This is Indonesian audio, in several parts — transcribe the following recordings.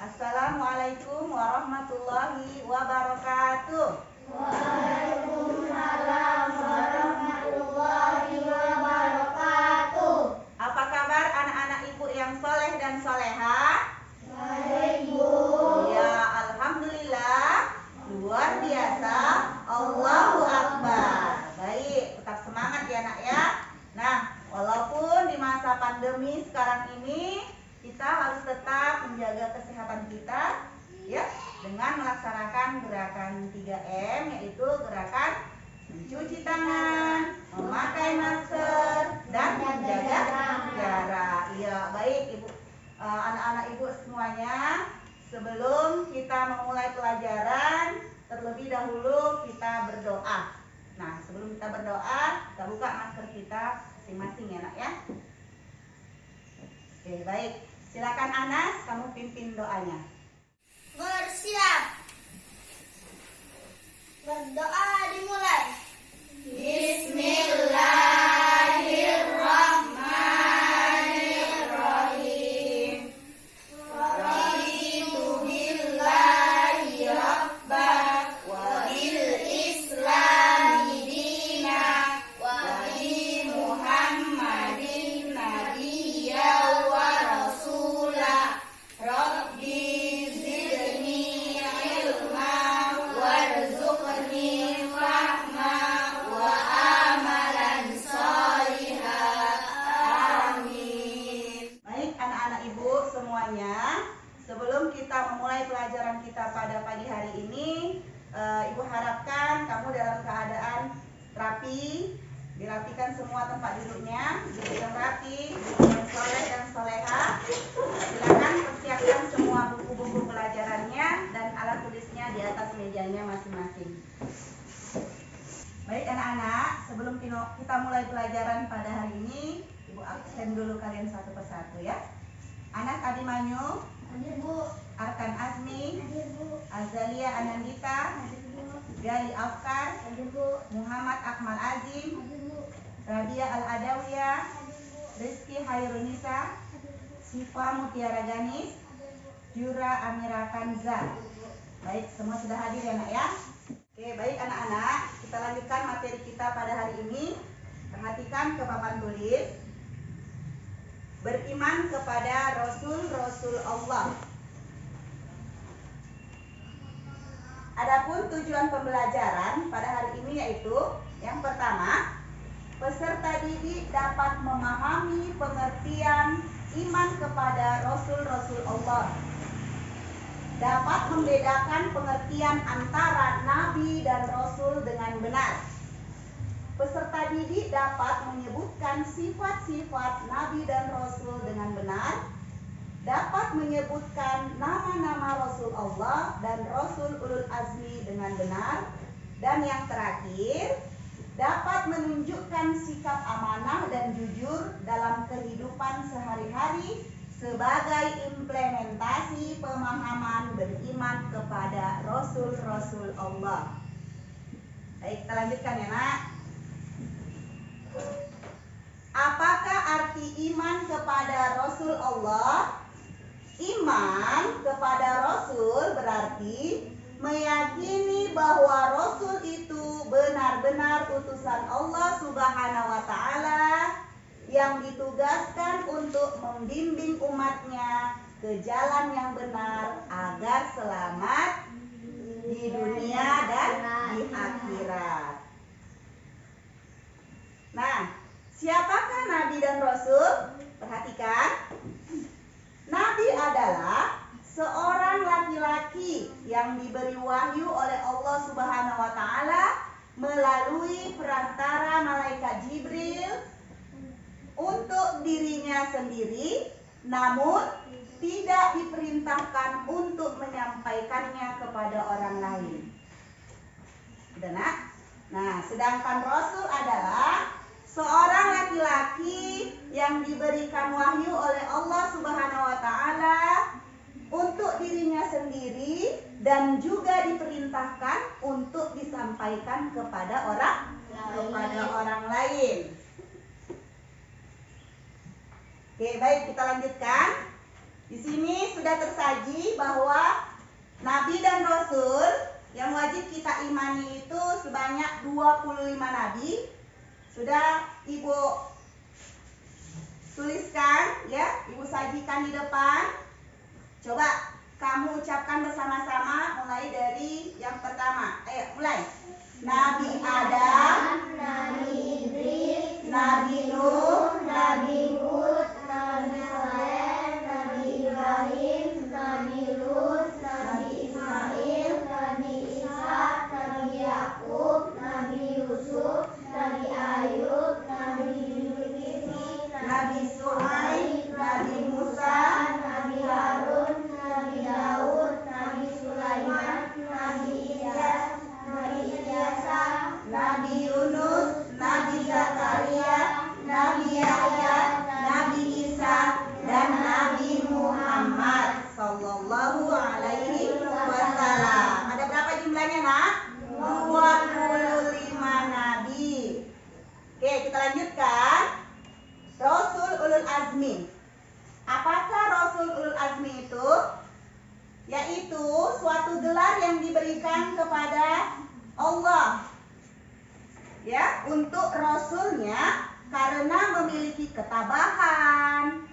Assalamualaikum warahmatullahi wabarakatuh. Waalaikumsalam warahmatullahi wabarakatuh. Apa kabar anak-anak ibu yang soleh dan soleha? Baik, Bu. Ya, alhamdulillah. Luar biasa. Allahu Akbar. Baik, tetap semangat ya nak ya. Nah, walaupun di masa pandemi sekarang ini kita harus tetap menjaga kesehatan kita ya, dengan melaksanakan gerakan 3M, yaitu gerakan mencuci tangan, memakai masker, dan menjaga jarak. Ya, baik ibu, anak-anak ibu semuanya, sebelum kita memulai pelajaran, terlebih dahulu kita berdoa. Nah, sebelum kita berdoa, kita buka masker kita masing-masing ya nak ya. Oke, baik. Silakan Anas, kamu pimpin doanya. Bersiap. Berdoa dimulai. Bismillahirrahmanirrahim. Raditu billahi rabban wa bil islami dina wa bi Muhammadin nabiyya wa rasula. Rabbi zidni ilma warzuqni fahma wa amalan salihah. Amin. Baik anak-anak ibu semuanya, sebelum kita memulai pelajaran kita pada pagi hari ini, ibu harapkan kamu dalam keadaan rapi, dirapikan semua tempat duduknya, duduk yang rapi, duduk yang soleh dan soleha. Silakan persiapkan semua buku-buku pelajarannya dan alat tulisnya di atas mejanya masing-masing. Baik anak-anak, sebelum kita mulai pelajaran pada hari ini, ibu absen dulu kalian satu persatu ya. Anas Abimanyu, Hadir, Bu. Arkan Azmi, Hadir, Bu. Azalia Anandita, Hadir, Bu. Gali Afkar, Hadir, Bu. Muhammad Akmal Azim, Hadir, Bu. Rabia Al-Adawiyah, Hadir, Bu. Rizky Hairunisa, Hadir, Bu. Sifa Mutiara Ganis, Hadir, Bu. Jura Amira Kanza. Baik, semua sudah hadir ya nak ya. Oke, baik anak-anak, kita lanjutkan materi kita pada hari ini. Perhatikan ke papan tulis. Beriman kepada Rasul-Rasul Allah. Adapun tujuan pembelajaran pada hari ini yaitu yang pertama, peserta didik dapat memahami pengertian iman kepada Rasul-Rasul Allah. Dapat membedakan pengertian antara Nabi dan Rasul dengan benar. Peserta didik dapat menyebutkan sifat-sifat Nabi dan Rasul dengan benar. Dapat menyebutkan nama-nama Rasul Allah dan Rasul Ulul Azmi dengan benar. Dan yang terakhir, dapat menunjukkan sikap amanah dan jujur dalam kehidupan sehari-hari sebagai implementasi pemahaman beriman kepada Rasul-Rasul Allah. Baik, kita lanjutkan ya nak. Apakah arti iman kepada Rasul Allah? Iman kepada Rasul berarti meyakini bahwa Rasul itu benar-benar utusan Allah Subhanahu wa Ta'ala yang ditugaskan untuk membimbing umatnya ke jalan yang benar agar selamat di dunia dan di akhirat. Nah, siapakah Nabi dan Rasul? Perhatikan. Nabi adalah seorang laki-laki yang diberi wahyu oleh Allah Subhanahu wa Ta'ala melalui perantara malaikat Jibril untuk dirinya sendiri, namun tidak diperintahkan untuk menyampaikannya kepada orang lain. Sudah nak? Nah, sedangkan Rasul adalah seorang laki-laki yang diberikan wahyu oleh Allah Subhanahu wa Ta'ala untuk dirinya sendiri dan juga diperintahkan untuk disampaikan kepada orang lain. Oke, baik, kita lanjutkan. Di sini sudah tersaji bahwa Nabi dan Rasul yang wajib kita imani itu sebanyak 25 Nabi. Sudah Ibu tuliskan ya, Ibu sajikan di depan. Coba kamu ucapkan bersama-sama mulai dari yang pertama. Ayo mulai. Nabi Adam, Nabi Idris, Nabi Nuh, Nabi Hud, Nabi Saleh, Nabi Ibrahim, Nabi Lut, Nabi Ismail, Nabi Isa, Nabi Yakub, Nabi Yusuf, Nabi Ayub, Nabi Zulkifli, Nabi Suhaib, Nabi Musa, Nabi Harun, Nabi Daud, Nabi Sulaiman, Nabi Ilyas, Nabi Ilyasa, Nabi Yunus, Nabi Zakaria, Nabi Yahya, Nabi Isa, dan Nabi Muhammad Sallallahu Alaihi Wasallam. Ada berapa jumlahnya, Nak? 25 Nabi. Oke, kita lanjutkan. Rasul Ulul Azmi. Apakah Rasul Ulul Azmi itu? Yaitu suatu gelar yang diberikan kepada Allah ya untuk Rasulnya karena memiliki ketabahan,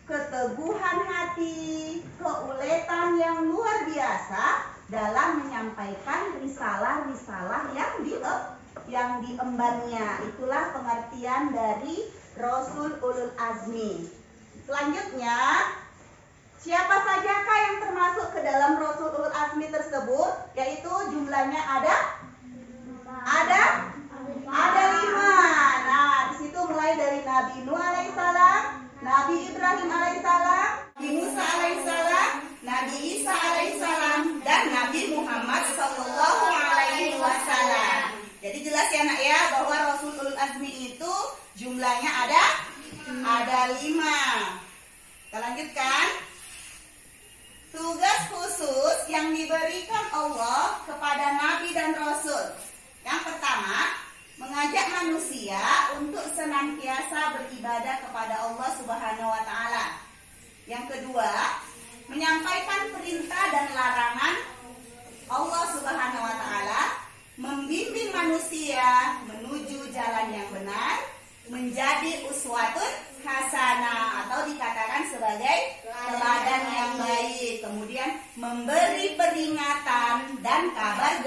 keteguhan hati, keuletan yang luar biasa dalam menyampaikan risalah-risalah yang diembannya. Itulah pengertian dari Rasul Ulul Azmi. Selanjutnya, siapa sajakah yang termasuk ke dalam Rasul Ulul Azmi tersebut? Yaitu jumlahnya ada 5. Nah, di situ mulai dari Nabi Nuh alaihissalam, Nabi Ibrahim alaihissalam, Nabi Musa alaihissalam, Nabi Isa alaihissalam, dan Nabi Muhammad sallallahu alaihi wasallam. Jadi jelas ya Nak ya bahwa Rasul Ulul Azmi itu jumlahnya ada 5. Kita lanjutkan. Tugas khusus yang diberikan Allah kepada Nabi dan Rasul. Yang pertama, mengajak manusia untuk senantiasa beribadah kepada Allah Subhanahu wa taala. Yang kedua, menyampaikan perintah dan larangan Allah Subhanahu wa taala, membimbing manusia menuju jalan yang benar, menjadi uswatun hasanah atau dikatakan sebagai teladan yang baik. Kemudian memberi peringatan dan kabar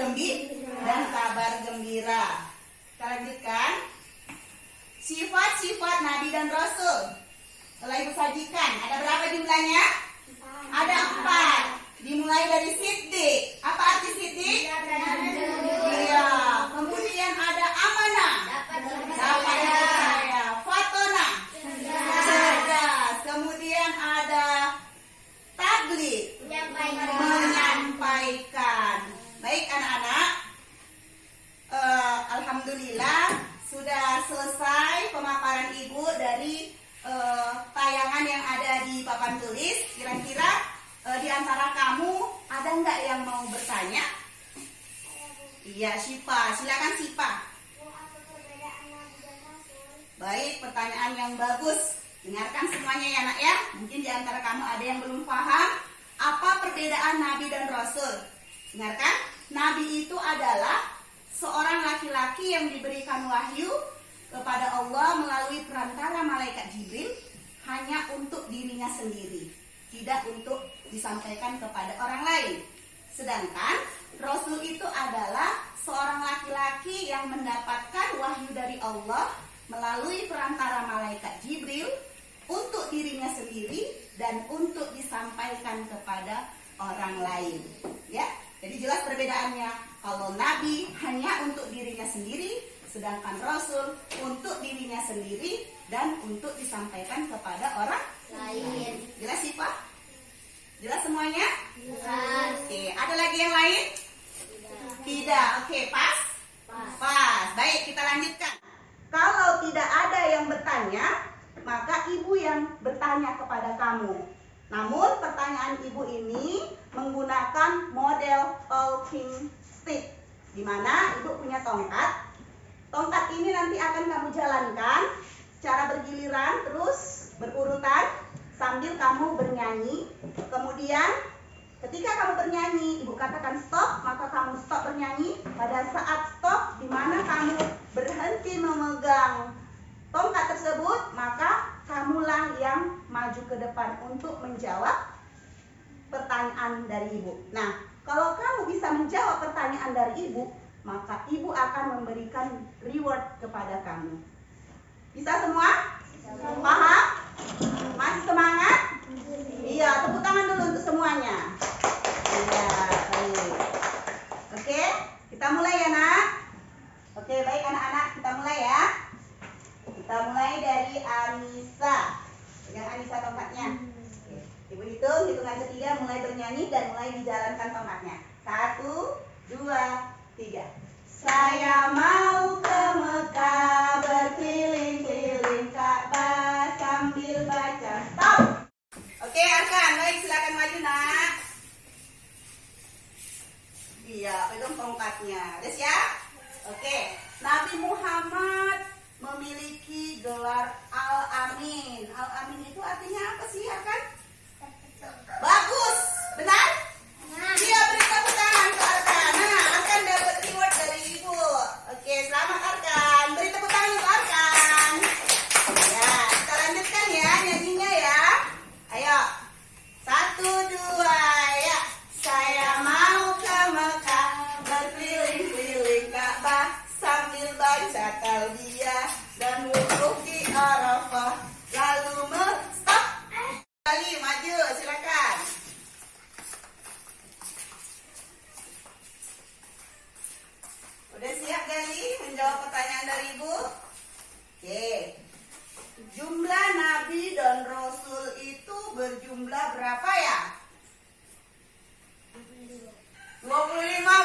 gembira. Kita lanjutkan. Sifat-sifat Nabi dan Rasul telah Ibu sajikan. Ada berapa jumlahnya? Ada 4. Dimulai dari Siddiq. Apa arti Siddiq? Iya. Kemudian ada amanah. Dapat dipercaya. Fatona. Cerdas. Kemudian ada tabligh. Menyampaikan. Baik anak-anak. Alhamdulillah sudah selesai pemaparan Ibu dari tayangan yang ada di papan tulis. Kira-kira di antara kamu ada nggak yang mau bertanya? Iya, Syifa. Silakan Syifa. Baik, pertanyaan yang bagus. Dengarkan semuanya ya Nak ya. Mungkin di antara kamu ada yang belum paham apa perbedaan Nabi dan Rasul. Dengarkan, Nabi itu adalah seorang laki-laki yang diberikan wahyu kepada Allah melalui perantara malaikat Jibril hanya untuk dirinya sendiri, tidak untuk disampaikan kepada orang lain. Sedangkan Rasul itu adalah seorang laki-laki yang mendapatkan wahyu dari Allah melalui perantara malaikat Jibril untuk dirinya sendiri dan untuk disampaikan kepada orang lain. Ya, jadi jelas perbedaannya. Kalau Nabi hanya untuk dirinya sendiri, sedangkan Rasul untuk dirinya sendiri dan untuk disampaikan kepada orang lain. Jelas sih Pak? Jelas semuanya? Jelas. Oke, ada lagi yang lain? Tidak. Oke, pas? Pas. Baik, kita lanjutkan. Kalau tidak ada yang bertanya, maka Ibu yang bertanya kepada kamu. Namun pertanyaan Ibu ini menggunakan model talking stick, di mana Ibu punya tongkat. Tongkat ini nanti akan kamu jalankan secara bergiliran terus berurutan sambil kamu bernyanyi. Kemudian ketika kamu bernyanyi, ibu katakan stop, maka kamu stop bernyanyi. Pada saat stop, di mana kamu berhenti memegang tongkat tersebut, maka kamulah yang maju ke depan untuk menjawab pertanyaan dari ibu. Nah, kalau kamu bisa menjawab pertanyaan dari ibu, maka ibu akan memberikan reward kepada kamu. Bisa semua? Paham? Masih semangat? Iya, tepuk tangan dulu untuk semuanya. Iya, baik. Oke, kita mulai ya nak. Oke, baik anak-anak, kita mulai ya. Kita mulai dari Anissa. Pegang Anissa tongkatnya. Oke. Ibu hitungan ketiga mulai bernyanyi dan mulai dijalankan tongkatnya. 1, 2, 3. Saya mau ke Mekah, berkeliling-keliling Ka'bah sambil baca. Stop. Oke, Arkan, baik silakan maju nak. Iya, pegang tongkatnya. Udah siap? Oke. Nabi Muhammad memiliki gelar Al-Amin. Al-Amin itu artinya apa sih, Arkan? Bagus, benar? Iya, beri tepuk tangan ke Arkan. Nah, Arkan dapat reward dari ibu. Oke, selamat Arkan. Beri tepuk tangan untuk Arkan. Ya, kita lanjutkan ya nyanyinya ya. Ayo, 1, 2, ya. Saya mau ke Mekah, berkeliling-keliling Ka'bah sambil baca talbiyah dan wukuf di Arafah. Lalu stop. Kali maju, silakan. Udah siap Gali menjawab pertanyaan dari ibu? Oke. Jumlah nabi dan rasul itu berjumlah berapa ya? 25,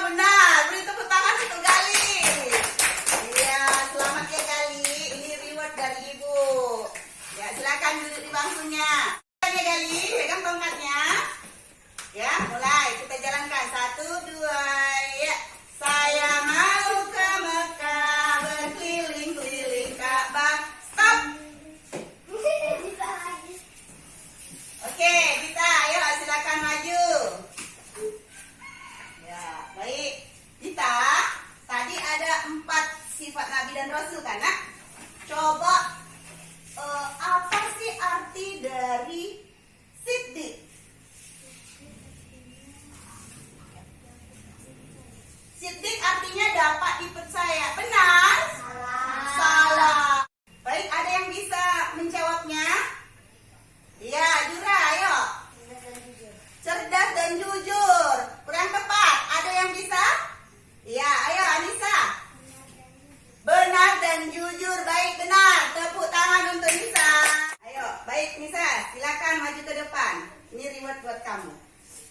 benar. Beri tepuk tangan untuk Gali. Iya, selamat ya Gali. Ini reward dari ibu. Ya, silakan duduk di bangkunya. Ya Gali, pegang tongkatnya. Ya, mulai kita jalankan. 1, 2, ya. Saya mau ke Mekah, berkeliling-keliling Ka'bah. Stop. Oke, kita ayo silakan maju. Ya, baik. Kita tadi ada 4 sifat Nabi dan Rasul kan, nak? Coba apa sih arti dari siddiq? Siddiq artinya dapat dipercaya. Benar? Salah. Baik, ada yang bisa menjawabnya? Iya, Jura, ayo. Cerdas dan jujur. Kurang tepat. Ada yang bisa? Iya, ayo Anissa. Benar dan jujur. Baik, benar. Tepuk tangan untuk Nisa. Ayo, baik Nisa. Silakan maju ke depan. Ini reward buat kamu.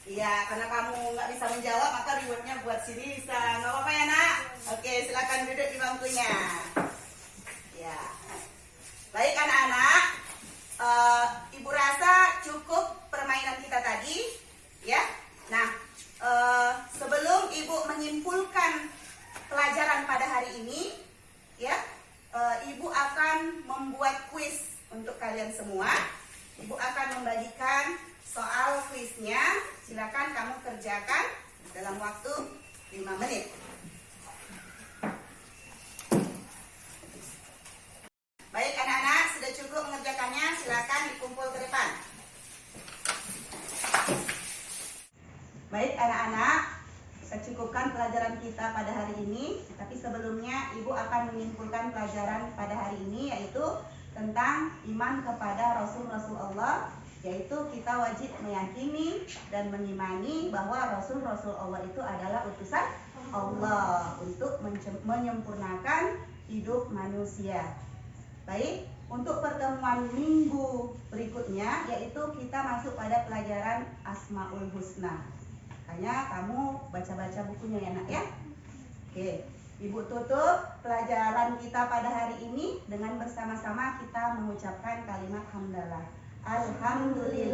Iya, karena kamu nggak bisa menjawab, maka rewardnya buat si Nisa. Nggak apa-apa ya nak? Oke, silakan duduk di bangkunya. Ya. Baik anak-anak. Ibu rasa cukup permainan kita tadi. Ya. Nah, sebelum ibu menyimpulkan pelajaran pada hari ini, ya, ibu akan membuat kuis untuk kalian semua. Ibu akan membagikan soal kuisnya. Silakan kamu kerjakan dalam waktu 5 menit. Baik anak-anak, sudah cukup mengerjakannya. Silakan dikumpul ke depan. Baik anak-anak, kita cukupkan pelajaran kita pada hari ini. Tapi sebelumnya ibu akan menyimpulkan pelajaran pada hari ini, yaitu tentang iman kepada Rasul-Rasul Allah. Yaitu kita wajib meyakini dan mengimani bahwa Rasul-Rasul Allah itu adalah utusan Allah untuk menyempurnakan hidup manusia. Baik, untuk pertemuan minggu berikutnya, yaitu kita masuk pada pelajaran Asmaul Husna. Makanya kamu baca-baca bukunya ya nak ya. Oke, ibu tutup pelajaran kita pada hari ini dengan bersama-sama kita mengucapkan kalimat hamdalah. Alhamdulillah.